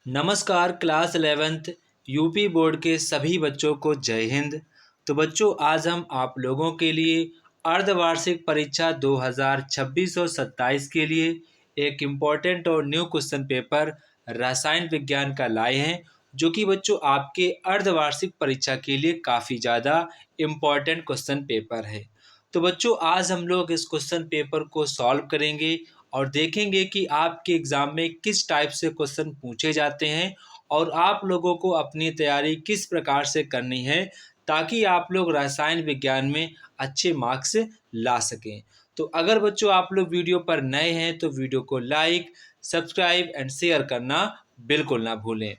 नमस्कार class 11th UP board के सभी बच्चों को जय हिंद। तो बच्चों, आज हम आप लोगों के लिए अर्धवार्षिक परीक्षा 2026 और 27 के लिए एक इम्पॉर्टेंट और न्यू क्वेश्चन पेपर रसायन विज्ञान का लाए हैं, जो कि बच्चों आपके अर्धवार्षिक परीक्षा के लिए काफ़ी ज़्यादा इम्पॉर्टेंट क्वेश्चन पेपर है। तो बच्चों, आज हम लोग इस क्वेश्चन पेपर को सॉल्व करेंगे और देखेंगे कि आपके एग्ज़ाम में किस टाइप से क्वेश्चन पूछे जाते हैं और आप लोगों को अपनी तैयारी किस प्रकार से करनी है, ताकि आप लोग रसायन विज्ञान में अच्छे मार्क्स ला सकें। तो अगर बच्चों आप लोग वीडियो पर नए हैं तो वीडियो को लाइक, सब्सक्राइब एंड शेयर करना बिल्कुल ना भूलें।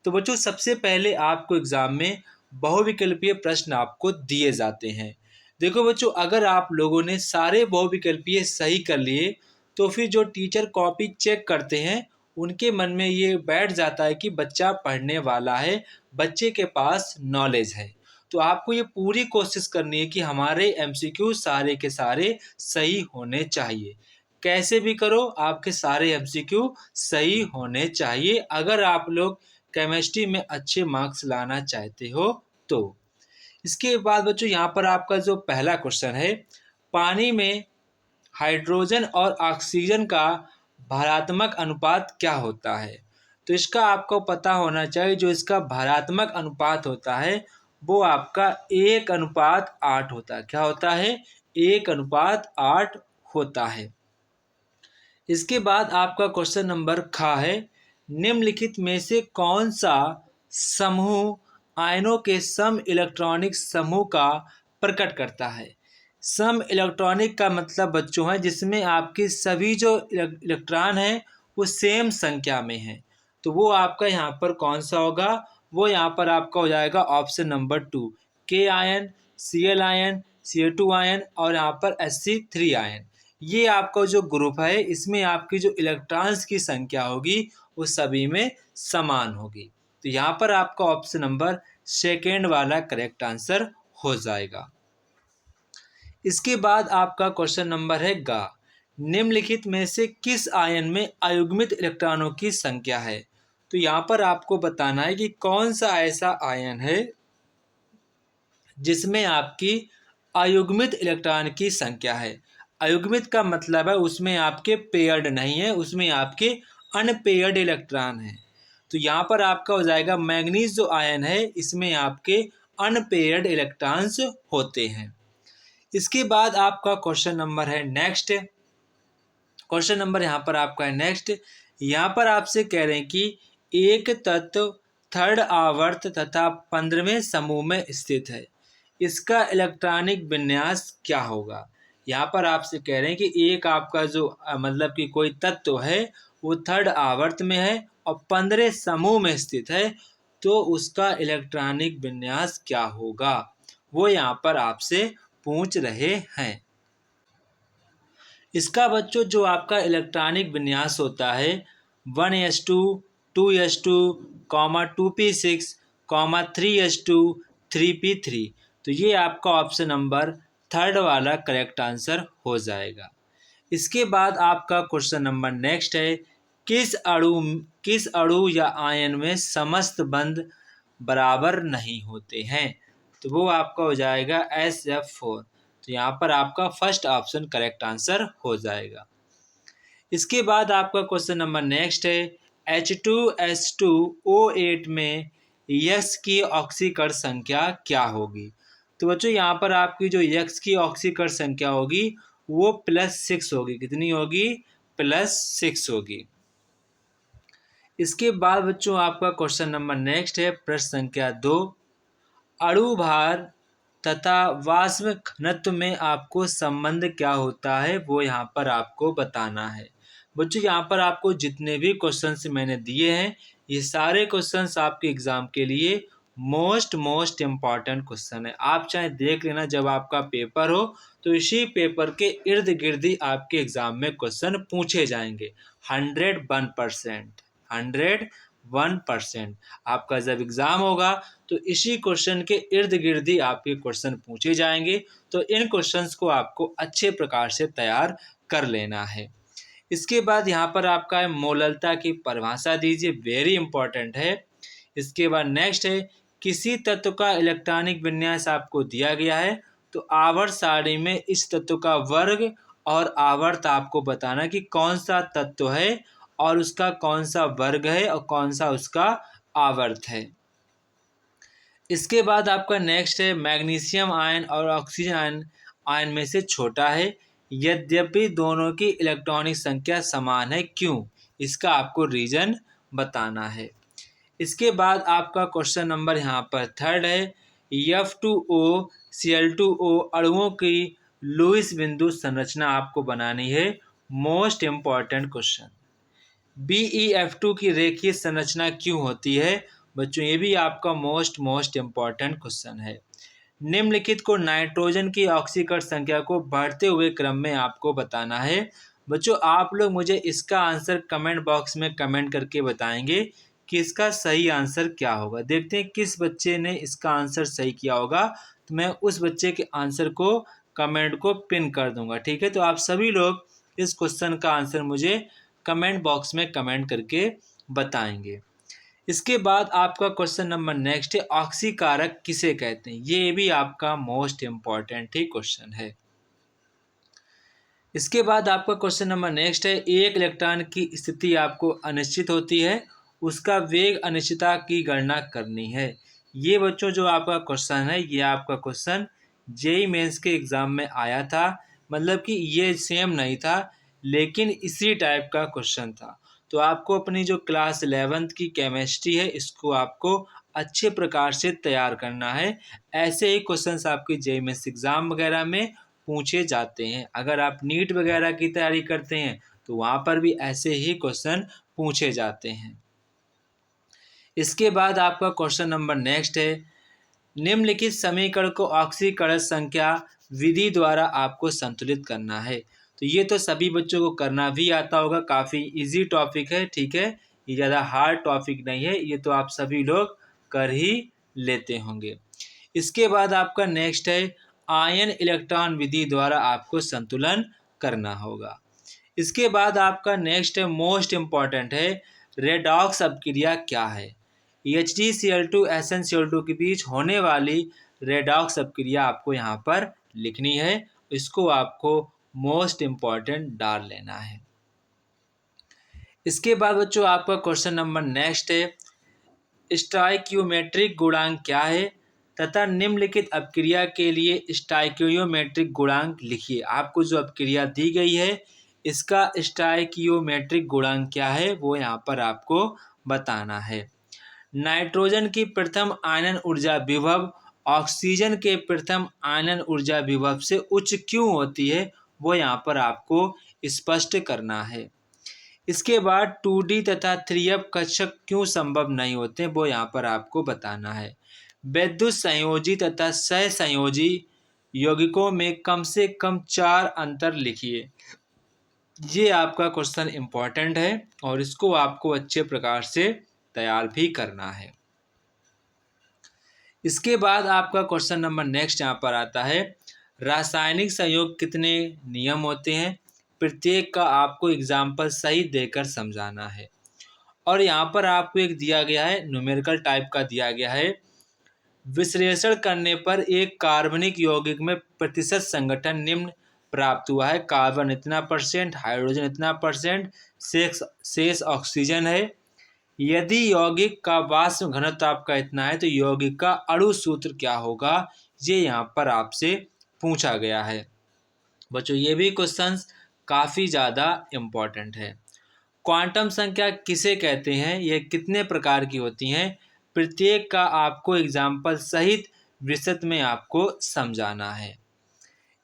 तो बच्चों, सबसे पहले आपको एग्ज़ाम में बहुविकल्पीय प्रश्न आपको दिए जाते हैं। देखो बच्चों, अगर आप लोगों ने सारे बहुविकल्पीय सही कर लिए तो फिर जो टीचर कॉपी चेक करते हैं उनके मन में ये बैठ जाता है कि बच्चा पढ़ने वाला है, बच्चे के पास नॉलेज है। तो आपको ये पूरी कोशिश करनी है कि हमारे एमसीक्यू सारे के सारे सही होने चाहिए। कैसे भी करो, आपके सारे एमसीक्यू सही होने चाहिए अगर आप लोग केमिस्ट्री में अच्छे मार्क्स लाना चाहते हो तो। इसके बाद बच्चों, यहाँ पर आपका जो पहला क्वेश्चन है, पानी में हाइड्रोजन और ऑक्सीजन का भारात्मक अनुपात क्या होता है। तो इसका आपको पता होना चाहिए। जो इसका भारात्मक अनुपात होता है वो आपका 1:8 होता है। क्या होता है? 1:8 होता है। इसके बाद आपका क्वेश्चन नंबर ख है, निम्नलिखित में से कौन सा समूह आयनों के सम इलेक्ट्रॉनिक समूह का प्रकट करता है। सम इलेक्ट्रॉनिक का मतलब बच्चों है जिसमें आपके सभी जो इलेक्ट्रॉन हैं वो सेम संख्या में हैं। तो वो आपका यहाँ पर कौन सा होगा? वो यहाँ पर आपका हो जाएगा ऑप्शन नंबर 2, के ion, Cl ion, Ca2 ion और यहाँ पर Sc3 आयन। ये आपका जो ग्रुप है इसमें आपकी जो इलेक्ट्रॉन्स की संख्या होगी वो सभी में समान होगी। तो यहाँ पर आपका ऑप्शन नंबर सेकेंड वाला करेक्ट आंसर हो जाएगा। इसके बाद आपका क्वेश्चन नंबर है गा, निम्नलिखित में से किस आयन में अयुग्मित इलेक्ट्रॉनों की संख्या है। तो यहाँ पर आपको बताना है कि कौन सा ऐसा आयन है जिसमें आपकी अयुग्मित इलेक्ट्रॉन की संख्या है। अयुग्मित का मतलब है उसमें आपके पेयर्ड नहीं है, उसमें आपके अनपेयर्ड इलेक्ट्रॉन है। तो यहाँ पर आपका हो जाएगा मैंगनीज जो आयन है इसमें आपके अनपेयर्ड इलेक्ट्रॉन्स होते हैं। इसके बाद आपका क्वेश्चन नंबर है नेक्स्ट। क्वेश्चन नंबर यहाँ पर आपका है नेक्स्ट। यहाँ पर आपसे कह रहे हैं कि एक तत्व थर्ड आवर्त तथा 15वें समूह में स्थित है, इसका इलेक्ट्रॉनिक विन्यास क्या होगा। यहाँ पर आपसे कह रहे हैं कि एक आपका जो मतलब कि कोई तत्व है वो थर्ड आवर्त में है और 15 समूह में स्थित है, तो उसका इलेक्ट्रॉनिक विन्यास क्या होगा, वो यहाँ पर आपसे पूछ रहे हैं। इसका बच्चों जो आपका इलेक्ट्रॉनिक विन्यास होता है 1s2 2s2 2p6 3s2 3p3, तो ये आपका ऑप्शन नंबर थर्ड वाला करेक्ट आंसर हो जाएगा। इसके बाद आपका क्वेश्चन नंबर नेक्स्ट है, किस अणु या आयन में समस्त बंध बराबर नहीं होते हैं। तो वो आपका हो जाएगा SF4। तो यहाँ पर आपका फर्स्ट ऑप्शन करेक्ट आंसर हो जाएगा। इसके बाद आपका क्वेश्चन नंबर नेक्स्ट है, H2S2O8 में यक्स की ऑक्सीकरण संख्या क्या होगी। तो बच्चों यहाँ पर आपकी जो यक्स की ऑक्सीकरण संख्या होगी वो +6 होगी। कितनी होगी? +6 होगी। इसके बाद बच्चों आपका क्वेश्चन नंबर नेक्स्ट है, प्रश्न संख्या 2, अणु भार तथा वाष्प घनत्व में आपको संबंध क्या होता है वो यहाँ पर आपको बताना है। बच्चों यहाँ पर आपको जितने भी क्वेश्चंस मैंने दिए हैं ये सारे क्वेश्चंस आपके एग्जाम के लिए मोस्ट इम्पॉर्टेंट क्वेश्चन है। आप चाहे देख लेना, जब आपका पेपर हो तो इसी पेपर के इर्द गिर्द ही आपके एग्जाम में क्वेश्चन पूछे जाएंगे। 101% आपका जब एग्ज़ाम होगा तो इसी क्वेश्चन के इर्द गिर्द ही आपके क्वेश्चन पूछे जाएंगे। तो इन क्वेश्चंस को आपको अच्छे प्रकार से तैयार कर लेना है। इसके बाद यहाँ पर आपका है मोललता की परिभाषा दीजिए, वेरी इंपॉर्टेंट है। इसके बाद नेक्स्ट है किसी तत्व का इलेक्ट्रॉनिक विन्यास आपको दिया गया है तो आवर्त सारणी में इस तत्व का वर्ग और आवर्त आपको बताना कि कौन सा तत्व है और उसका कौन सा वर्ग है और कौन सा उसका आवर्त है। इसके बाद आपका नेक्स्ट है मैग्नीशियम आयन और ऑक्सीजन आयन में से छोटा है यद्यपि दोनों की इलेक्ट्रॉनिक संख्या समान है, क्यों? इसका आपको रीजन बताना है। इसके बाद आपका क्वेश्चन नंबर यहाँ पर थर्ड है F2O Cl2O अणुओं की लुईस बिंदु संरचना आपको बनानी है, मोस्ट इम्पॉर्टेंट क्वेश्चन। BeF2 की रेखीय संरचना क्यों होती है? बच्चों ये भी आपका मोस्ट इम्पॉर्टेंट क्वेश्चन है। निम्नलिखित को नाइट्रोजन की ऑक्सीकरण संख्या को बढ़ते हुए क्रम में आपको बताना है। बच्चों आप लोग मुझे इसका आंसर कमेंट बॉक्स में कमेंट करके बताएंगे कि इसका सही आंसर क्या होगा। देखते हैं किस बच्चे ने इसका आंसर सही किया होगा, तो मैं उस बच्चे के आंसर को कमेंट को पिन कर दूंगा। ठीक है, तो आप सभी लोग इस क्वेश्चन का आंसर मुझे कमेंट बॉक्स में कमेंट करके बताएंगे। इसके बाद आपका क्वेश्चन नंबर नेक्स्ट है ऑक्सीकारक किसे कहते हैं? ये भी आपका मोस्ट इम्पॉर्टेंट ही क्वेश्चन है। इसके बाद आपका क्वेश्चन नंबर नेक्स्ट है एक इलेक्ट्रॉन की स्थिति आपको अनिश्चित होती है, उसका वेग अनिश्चितता की गणना करनी है। ये बच्चों जो आपका क्वेश्चन है ये आपका क्वेश्चन जेईई मेंस के एग्जाम में आया था, मतलब कि ये सेम नहीं था लेकिन इसी टाइप का क्वेश्चन था। तो आपको अपनी जो क्लास 11th की केमिस्ट्री है इसको आपको अच्छे प्रकार से तैयार करना है। ऐसे ही क्वेश्चंस आपके जेईई मेंस एग्जाम वगैरह में पूछे जाते हैं। अगर आप नीट वगैरह की तैयारी करते हैं तो वहाँ पर भी ऐसे ही क्वेश्चन पूछे जाते हैं। इसके बाद आपका क्वेश्चन नंबर नेक्स्ट है निम्नलिखित समीकरण को ऑक्सीकरण संख्या विधि द्वारा आपको संतुलित करना है। तो ये तो सभी बच्चों को करना भी आता होगा, काफ़ी इजी टॉपिक है। ठीक है, ये ज़्यादा हार्ड टॉपिक नहीं है, ये तो आप सभी लोग कर ही लेते होंगे। इसके बाद आपका नेक्स्ट है आयन इलेक्ट्रॉन विधि द्वारा आपको संतुलन करना होगा। इसके बाद आपका नेक्स्ट है मोस्ट इम्पॉर्टेंट है रेडॉक्स अपक्रिया क्या है? HgCl2 SnCl2 के बीच होने वाली रेडॉक्स अपक्रिया आपको यहाँ पर लिखनी है, इसको आपको मोस्ट इम्पॉर्टेंट डाल लेना है। इसके बाद बच्चों आपका क्वेश्चन नंबर नेक्स्ट है स्टोइकियोमेट्रिक गुणांक क्या है तथा निम्नलिखित अपक्रिया के लिए स्टोइकियोमेट्रिक गुणांक लिखिए। आपको जो अपक्रिया दी गई है इसका स्टोइकियोमेट्रिक गुणांक क्या है वो यहाँ पर आपको बताना है। नाइट्रोजन की प्रथम आयनन ऊर्जा विभव ऑक्सीजन के प्रथम आयनन ऊर्जा विभव से उच्च क्यों होती है वो यहाँ पर आपको स्पष्ट करना है। इसके बाद 2D तथा 3F कक्षक क्यों संभव नहीं होते वो यहाँ पर आपको बताना है। वैद्युत संयोजी तथा सहसंयोजी यौगिकों में कम से कम 4 अंतर लिखिए। ये आपका क्वेश्चन इम्पॉर्टेंट है और इसको आपको अच्छे प्रकार से तैयार भी करना है। इसके बाद आपका क्वेश्चन नंबर नेक्स्ट यहाँ पर आता है रासायनिक संयोग कितने नियम होते हैं? प्रत्येक का आपको एग्जाम्पल सही देकर समझाना है। और यहाँ पर आपको एक दिया गया है न्यूमेरिकल टाइप का दिया गया है विश्लेषण करने पर एक कार्बनिक यौगिक में प्रतिशत संगठन निम्न प्राप्त हुआ है। कार्बन इतना %, हाइड्रोजन इतना %, शेष ऑक्सीजन है। यदि यौगिक का वाष्प घनत्व आपका इतना है तो यौगिक का अणु सूत्र क्या होगा? ये यहाँ पर आपसे पूछा गया है। बच्चों ये भी क्वेश्चंस काफ़ी ज़्यादा इम्पॉर्टेंट है। क्वांटम संख्या किसे कहते हैं? ये कितने प्रकार की होती हैं? प्रत्येक का आपको एग्जाम्पल सहित विस्तृत में आपको समझाना है।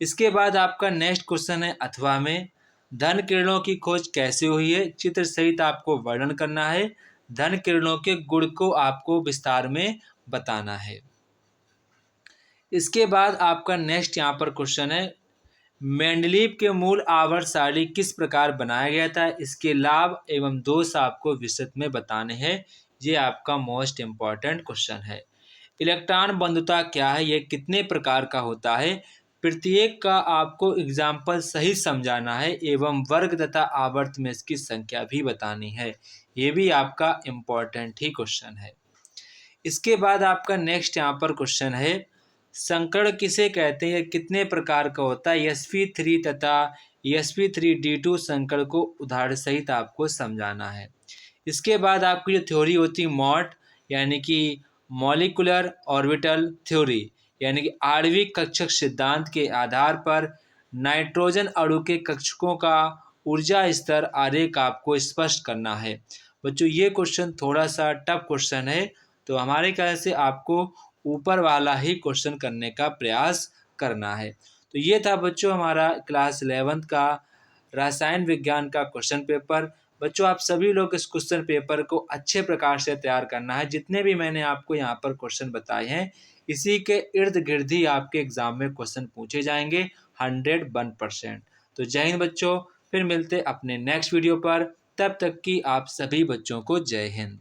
इसके बाद आपका नेक्स्ट क्वेश्चन है अथवा में धन किरणों की खोज कैसे हुई है? चित्र सहित आपको वर्णन करना है। धन किरणों के गुण को आपको विस्तार में बताना है। इसके बाद आपका नेक्स्ट यहाँ पर क्वेश्चन है मेंडलीव के मूल आवर्त सारणी किस प्रकार बनाया गया था? इसके लाभ एवं दोष आपको विस्तृत में बताने हैं। ये आपका मोस्ट इम्पॉर्टेंट क्वेश्चन है। इलेक्ट्रॉन बंधुता क्या है? ये कितने प्रकार का होता है? प्रत्येक का आपको एग्जाम्पल सही समझाना है एवं वर्ग तथा आवर्त में इसकी संख्या भी बतानी है। ये भी आपका इम्पोर्टेंट ही क्वेश्चन है। इसके बाद आपका नेक्स्ट यहाँ पर क्वेश्चन है, संकर्ण किसे कहते हैं, कितने प्रकार का होता है। sp3 तथा sp3d2 संकर्ण को उदाहरण सहित आपको समझाना है। इसके बाद आपकी जो थ्योरी होती है मॉट यानी कि मॉलिकुलर ऑर्बिटल थ्योरी यानी कि आणविक कक्षक सिद्धांत के आधार पर नाइट्रोजन अणु के कक्षकों का ऊर्जा स्तर आरेख आपको स्पष्ट करना है। बच्चों ये क्वेश्चन थोड़ा सा टफ क्वेश्चन है, तो हमारे ख्याल से आपको ऊपर वाला ही क्वेश्चन करने का प्रयास करना है। तो ये था बच्चों हमारा क्लास 11th का रसायन विज्ञान का क्वेश्चन पेपर। बच्चों आप सभी लोग इस क्वेश्चन पेपर को अच्छे प्रकार से तैयार करना है। जितने भी मैंने आपको यहाँ पर क्वेश्चन बताए हैं इसी के इर्द गिर्द ही आपके एग्जाम में क्वेश्चन पूछे जाएंगे 101%। तो जय हिंद बच्चों, फिर मिलते अपने नेक्स्ट वीडियो पर। तब तक की आप सभी बच्चों को जय हिंद।